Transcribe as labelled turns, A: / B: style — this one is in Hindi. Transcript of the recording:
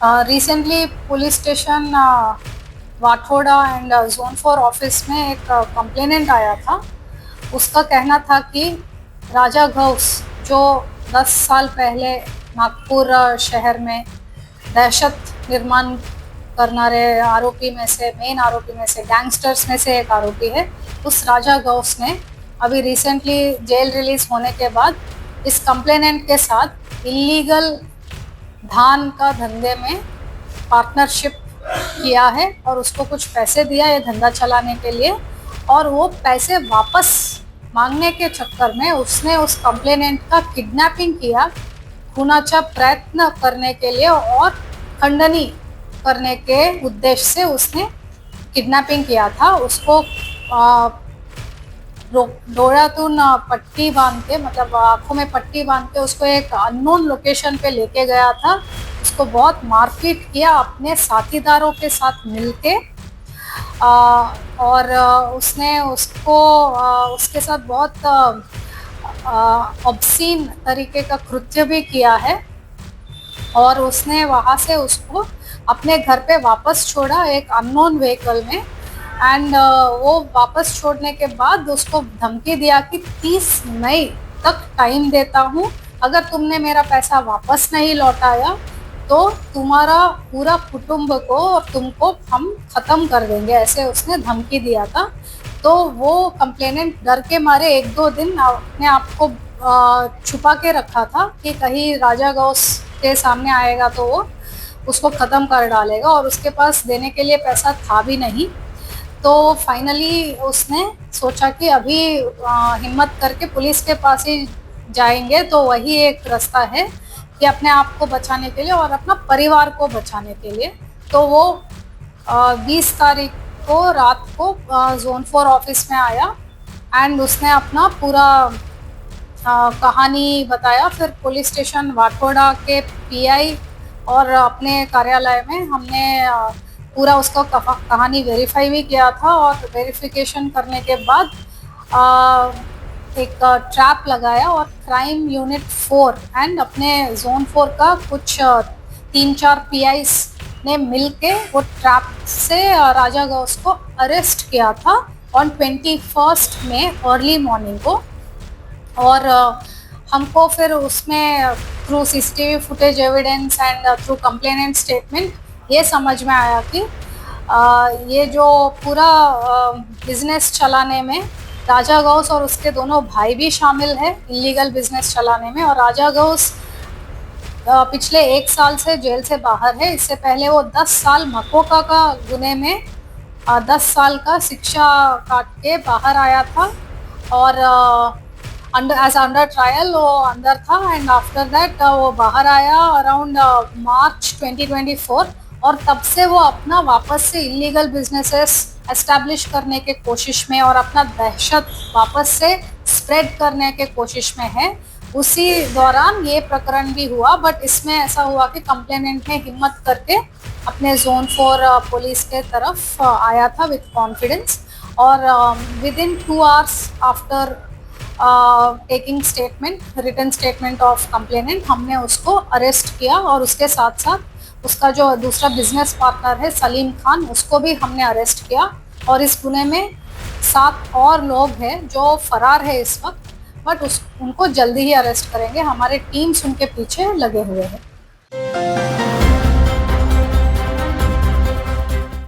A: Recently police station Wathoda and zone 4 office में एक कंप्लेनेंट आया था। उसका कहना था कि राजा घोष जो 10 साल पहले नागपुर शहर में दहशत निर्माण करनारे आरोपी में से मेन आरोपी में से गैंगस्टर्स में से एक आरोपी है। उस राजा घोष ने अभी रिसेंटली जेल रिलीज होने के बाद इस कंप्लेनेंट के साथ इलीगल धान का धंधे में पार्टनरशिप किया है और उसको कुछ पैसे दिया ये धंधा चलाने के लिए, और वो पैसे वापस मांगने के चक्कर में उसने उस कंप्लेनेंट का किडनैपिंग किया, खूनाचा प्रयत्न करने के लिए और खंडनी करने के उद्देश्य से उसने किडनैपिंग किया था। उसको डोळ्यातून पट्टी बांध के, मतलब आंखों में पट्टी बांध के उसको एक अननोन लोकेशन पे लेके गया था। उसको बहुत मारपीट किया अपने साथीदारों के साथ मिलके, और उसने उसको उसके साथ बहुत ऑब्सीन तरीके का कृत्य भी किया है। और उसने वहाँ से उसको अपने घर पे वापस छोड़ा एक अननोन व्हीकल में, एंड वो वापस छोड़ने के बाद उसको धमकी दिया कि 30 मई तक टाइम देता हूँ, अगर तुमने मेरा पैसा वापस नहीं लौटाया तो तुम्हारा पूरा कुटुंब को और तुमको हम ख़त्म कर देंगे, ऐसे उसने धमकी दिया था। तो वो कंप्लेनेंट डर के मारे 1-2 दिन अपने आप को छुपा के रखा था कि कहीं राजा घोष के सामने आएगा तो वो उसको ख़त्म कर डालेगा, और उसके पास देने के लिए पैसा था भी नहीं। तो फाइनली उसने सोचा कि अभी हिम्मत करके पुलिस के पास ही जाएंगे तो वही एक रास्ता है कि अपने आप को बचाने के लिए और अपना परिवार को बचाने के लिए। तो वो 20 तारीख को रात को जोन 4 ऑफिस में आया एंड उसने अपना पूरा कहानी बताया। फिर पुलिस स्टेशन वाठोड़ा के पीआई और अपने कार्यालय में हमने पूरा उसका कहानी वेरीफाई भी किया था, और वेरिफिकेशन करने के बाद एक ट्रैप लगाया, और क्राइम यूनिट 4 एंड अपने जोन 4 का कुछ 3-4 पीआईस ने मिलके वो ट्रैप से राजा घोष को अरेस्ट किया था ऑन 21 में अर्ली मॉर्निंग को। और हमको फिर उसमें through CCTV footage evidence and through complainant statement ये समझ में आया कि ये जो पूरा बिजनेस चलाने में राजा घोष और उसके दोनों भाई भी शामिल है, इलीगल बिजनेस चलाने में। और राजा घोष पिछले 1 साल से जेल से बाहर है। इससे पहले वो 10 साल मकोका का गुने में 10 साल का शिक्षा काट के बाहर आया था, और अंडर ट्रायल वो अंदर था, एंड आफ्टर दैट वो बाहर आया अराउंड मार्च 2024, और तब से वो अपना वापस से इलीगल बिजनेसेस एस्टैब्लिश करने के कोशिश में और अपना दहशत वापस से स्प्रेड करने के कोशिश में है। उसी दौरान ये प्रकरण भी हुआ, बट इसमें ऐसा हुआ कि कंप्लेनेंट ने हिम्मत करके अपने जोन 4 पुलिस के तरफ आया था विद कॉन्फिडेंस, और within 2 hours after taking statement, written statement of complainant, हमने उसको अरेस्ट किया। और उसके साथ साथ उसका जो दूसरा बिजनेस पार्टनर है सलीम खान, उसको भी हमने अरेस्ट किया। और इस गुने में 7 और लोग हैं जो फरार है इस वक्त, बट उनको जल्दी ही अरेस्ट करेंगे। हमारे टीम्स उनके पीछे लगे हुए हैं।